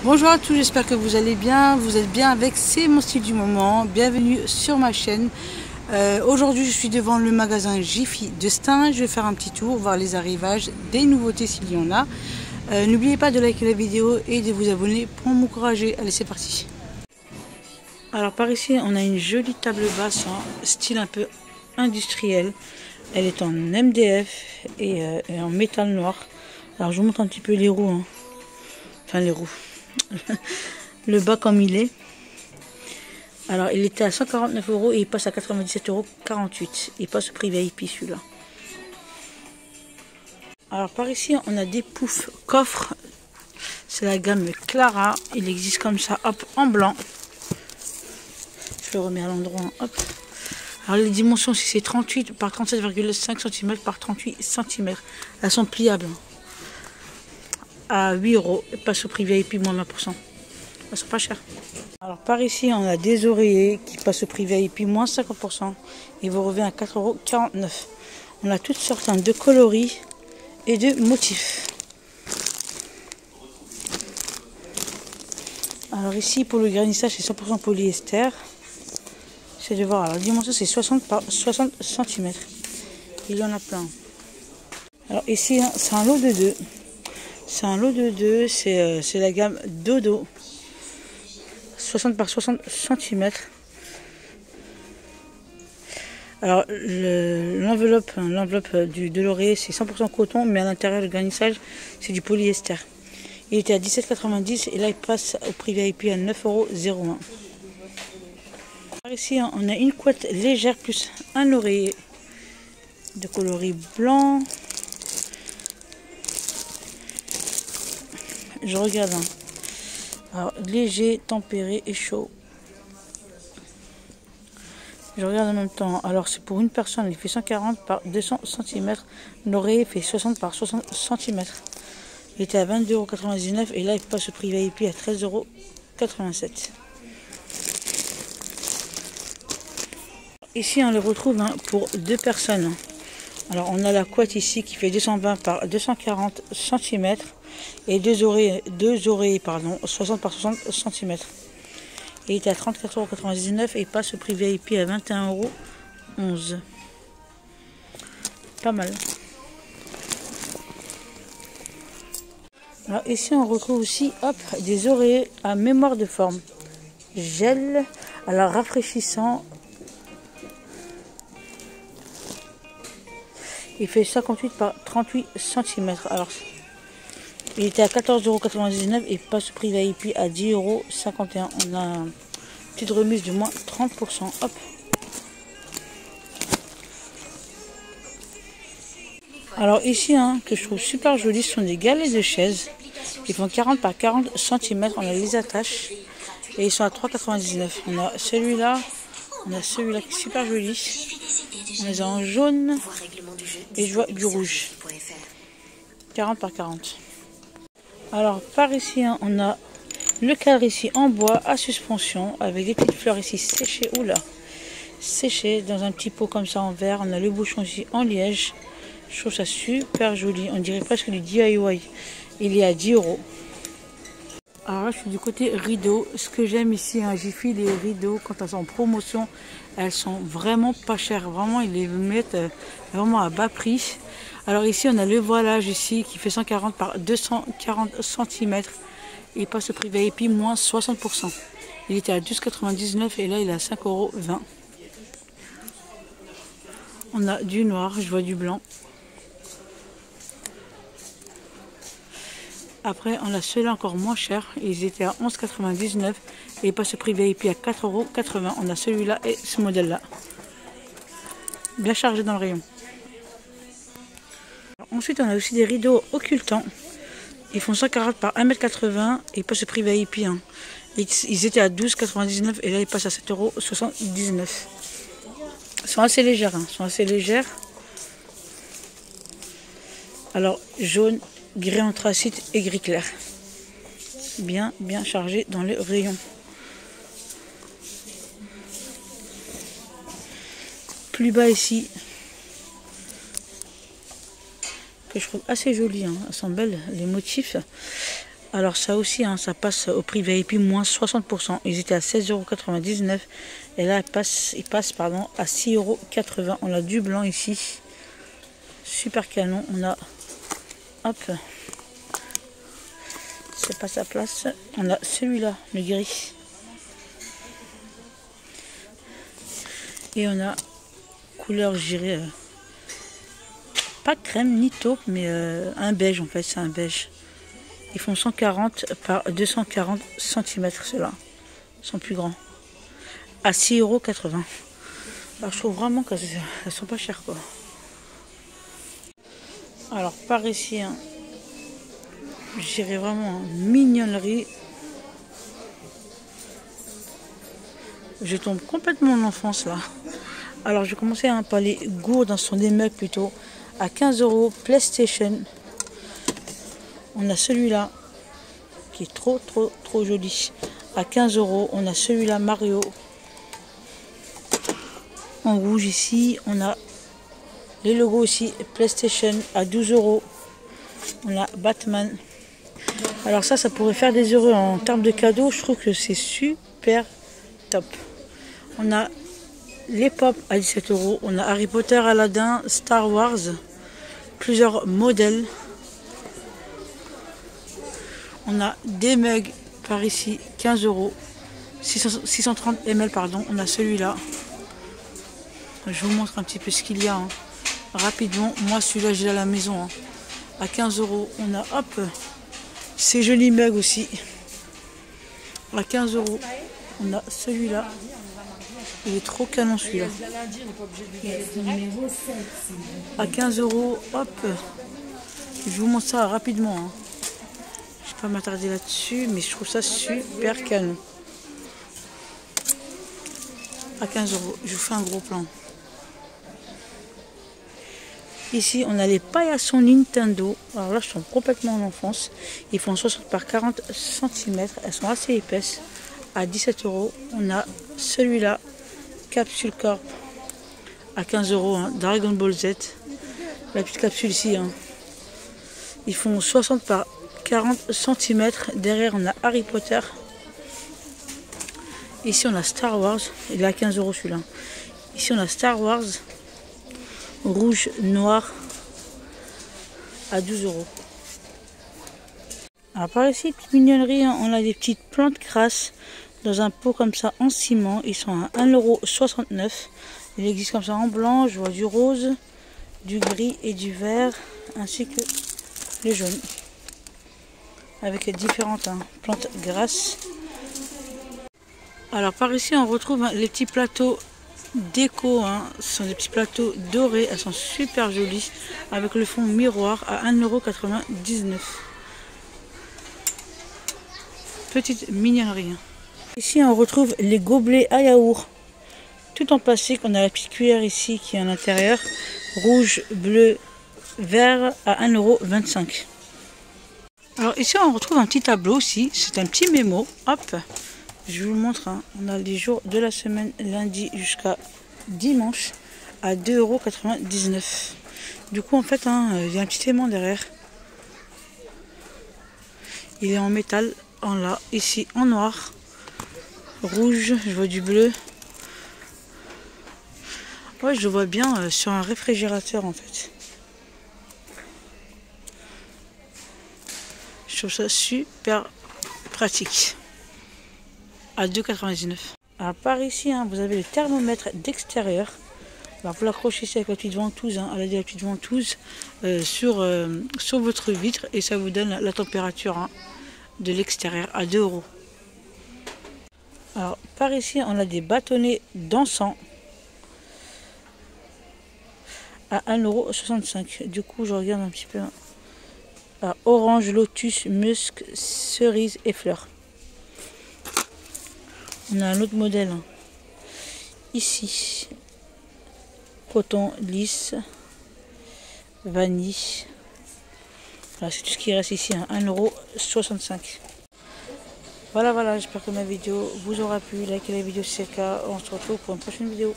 Bonjour à tous, j'espère que vous allez bien, vous êtes bien avec C'est mon style du moment, bienvenue sur ma chaîne. Aujourd'hui je suis devant le magasin Jiffy de Stein, je vais faire un petit tour, voir les arrivages, des nouveautés s'il y en a. N'oubliez pas de liker la vidéo et de vous abonner pour m'encourager. Allez, c'est parti. Alors par ici on a une jolie table basse en style un peu industriel. Elle est en MDF et en métal noir. Alors je vous montre un petit peu les roues, hein. Enfin les roues. Le bas comme il est. Alors il était à 149 € et il passe à 97,48 €. Il passe au prix VIP celui-là. Alors par ici on a des poufs coffres. C'est la gamme Clara. Il existe comme ça, hop, en blanc. Je le remets à l'endroit, hop. Alors les dimensions, si c'est 38 par 37,5 cm par 38 cm. Elles sont pliables. À 8 €. Elles passent au prix VIP moins 20%. Elles sont pas chères. Alors par ici, on a des oreillers qui passent au prix VIP moins 50%. Ils vous reviennent à 4,49 €. On a toutes sortes de coloris et de motifs. Alors ici, pour le garnissage, c'est 100% polyester. C'est de voir, alors la dimension c'est 60 par 60 cm. Il y en a plein. Alors ici, hein, c'est un lot de 2. C'est un lot de 2, c'est la gamme Dodo. 60 par 60 cm. Alors l'enveloppe de l'oreiller c'est 100% coton, mais à l'intérieur le garnissage c'est du polyester. Il était à 17,90 € et là il passe au prix VIP à 9,01 €. Ici on a une couette légère plus un oreiller de coloris blanc. Je regarde, hein. Alors léger, tempéré et chaud. Je regarde en même temps. Alors c'est pour une personne, il fait 140 par 200 cm. L'oreiller fait 60 par 60 cm. Il était à 22,99 € et là il passe au prix VIP à 13,87 €. Ici on les retrouve, hein, pour deux personnes. Alors on a la couette ici qui fait 220 par 240 cm et deux oreillers 60 par 60 cm. Il était à 34,99 € et passe au prix VIP à 21,11 €. Pas mal. Alors ici on retrouve aussi, hop, des oreillers à mémoire de forme. Gel, alors rafraîchissant. Il fait 58 par 38 cm. Alors, il était à 14,99 € et passe au prix VIP à 10,51 €. On a une petite remise de moins 30%. Hop. Alors ici, hein, que je trouve super joli, ce sont des galets de chaise. Ils font 40 par 40 cm. On a les attaches et ils sont à 3,99 €. On a celui-là qui est super joli. On les a en jaune et je vois du rouge. 40 par 40. Alors par ici, hein, on a le cadre ici en bois à suspension avec des petites fleurs ici séchées. Oula, séchées dans un petit pot comme ça en verre. On a le bouchon ici en liège. Je trouve ça super joli. On dirait presque du DIY. Il est à 10 €. Alors là, je suis du côté rideau. Ce que j'aime ici, hein, Jiffy, les rideaux, quand elles sont en promotion, elles sont vraiment pas chères. Vraiment, ils les mettent vraiment à bas prix. Alors ici, on a le voilage ici qui fait 140 par 240 cm. Il passe au prix VIP moins 60%. Il était à 12,99 € et là, il est à 5,20 €. On a du noir, je vois du blanc. Après, on a ceux-là encore moins chers. Ils étaient à 11,99 € et ils passent au prix VIP à 4,80 €. On a celui-là et ce modèle-là. Bien chargé dans le rayon. Ensuite, on a aussi des rideaux occultants. Ils font 140 par 1,80 m et ils passent au prix VIP. Hein. Ils étaient à 12,99 € et là, ils passent à 7,79 €. Ils sont assez légères. Hein. Ils sont assez légères. Alors, jaune, gris anthracite et gris clair. Bien chargé dans le rayon. Plus bas ici, que je trouve assez joli, hein. Elles sont belles les motifs. Alors ça aussi, hein, ça passe au prix VIP moins 60%. Ils étaient à 16,99 € et là ils passent à 6,80 €. On a du blanc ici. Super canon. On a, hop, c'est pas sa place. On a celui-là, le gris. Et on a couleur, je dirais, pas crème ni taupe, mais un beige en fait, c'est un beige. Ils font 140 par 240 cm, ceux-là. Ils sont plus grands. À 6,80 €. Alors je trouve vraiment qu'elles sont pas chères, quoi. Alors par ici, hein, j'irai vraiment en mignonnerie. Je tombe complètement en enfance là. Alors je vais commencer par les gourdes, ce sont des meubles plutôt. À 15 € PlayStation. On a celui-là qui est trop joli. À 15 €. On a celui-là Mario. En rouge ici. On a les logos aussi PlayStation à 12 €. On a Batman. Alors ça pourrait faire des heureux en termes de cadeaux. Je trouve que c'est super top. On a les pop à 17 €. On a Harry Potter, Aladdin, Star Wars. Plusieurs modèles. On a des mugs par ici, 15 €. 630 ml, pardon. On a celui-là. Je vous montre un petit peu ce qu'il y a, hein, rapidement. Moi, celui-là, j'ai à la maison. Hein. À 15 €. On a, hop, ces jolis mugs aussi. À 15 €. On a celui-là. Il est trop canon, celui-là. À 15 €. Hop. Je vous montre ça rapidement. Hein. Je ne vais pas m'attarder là-dessus, mais je trouve ça super canon. À 15 €. Je vous fais un gros plan. Ici, on a les paillassons Nintendo. Alors là, je tombe complètement en enfance. Ils font 60 par 40 cm. Elles sont assez épaisses. À 17 €. On a celui-là, Capsule Corp, à 15 €. Hein, Dragon Ball Z. La petite capsule ici. Hein. Ils font 60 par 40 cm. Derrière, on a Harry Potter. Ici, on a Star Wars. Il est à 15 € celui-là. Ici, on a Star Wars. Rouge, noir, à 12 €. Alors par ici, petite mignonnerie, hein, on a des petites plantes crasses dans un pot comme ça en ciment. Ils sont à 1,69 €. Il existe comme ça en blanc, je vois du rose, du gris et du vert, ainsi que le jaune. Avec différentes plantes grasses. Alors par ici, on retrouve les petits plateaux déco, hein. Ce sont des petits plateaux dorés, elles sont super jolies avec le fond miroir à 1,99 €. Petite mignonnerie. Ici on retrouve les gobelets à yaourt tout en plastique. On a la petite cuillère ici qui est à l'intérieur, rouge, bleu, vert à 1,25 €. Alors ici on retrouve un petit tableau aussi, c'est un petit mémo. Hop, je vous le montre, hein. On a les jours de la semaine, lundi jusqu'à dimanche, à 2,99 €. Du coup, en fait, hein, il y a un petit aimant derrière. Il est en métal, en là, ici en noir, rouge, je vois du bleu. Ouais, je vois bien sur un réfrigérateur, en fait. Je trouve ça super pratique. À 2,99 €. Alors par ici, hein, vous avez le thermomètre d'extérieur. Alors vous l'accrochez ici avec la petite ventouse, hein, la petite ventouse sur votre vitre et ça vous donne la température, hein, de l'extérieur à 2 €. Alors par ici, on a des bâtonnets d'encens à 1,65 €. Du coup, je regarde un petit peu. Hein. Orange, lotus, musc, cerise et fleurs. On a un autre modèle, hein. Ici, coton lisse, vanille. Voilà, c'est tout ce qui reste ici, hein, 1,65 €. Voilà, j'espère que ma vidéo vous aura plu. Likez la vidéo si c'est le cas. On se retrouve pour une prochaine vidéo.